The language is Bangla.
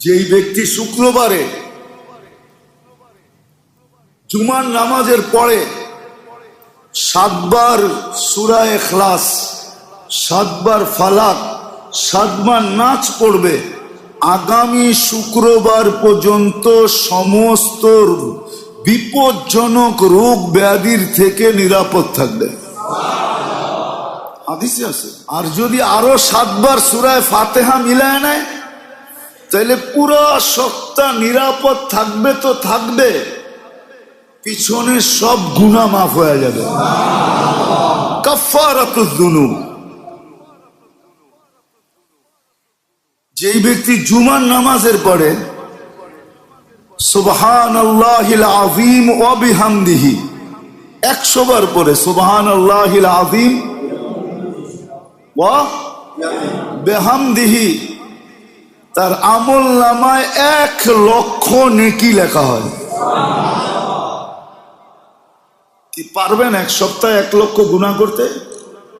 যেই ব্যক্তি শুক্রবারে জুমার নামাজের পরে 7 বার সূরা ইখলাস, 7 বার ফালাক, 7 বার নাচ পড়বে, আগামী শুক্রবার পর্যন্ত সমস্ত বিপজ্জনক রোগ ব্যাধির থেকে নিরাপদ থাকবে। হাদিসে আছে। আর যদি আরো 7 বার সূরা ফাতিহা মিলায় নেয় তাহলে পুরো সপ্তাহ নিরাপদ থাকবে। তো থাকবে, পিছনে সব গুনাহ মাফ হয়ে যাবে। কাফারাতুজ যুনুব। যেই ব্যক্তি জুমার নামাজের পরে সুবহানাল্লাহিল আযীম ওয়া বিহামদিহি 100 বার পরে সুবহানাল্লাহিল আযীম ওয়া বিহামদিহি, তার আমল নামায় 1 লক্ষ নেকি লেখা হয়। কি পারবেন এক সপ্তাহে 1 লক্ষ গুনাহ করতে?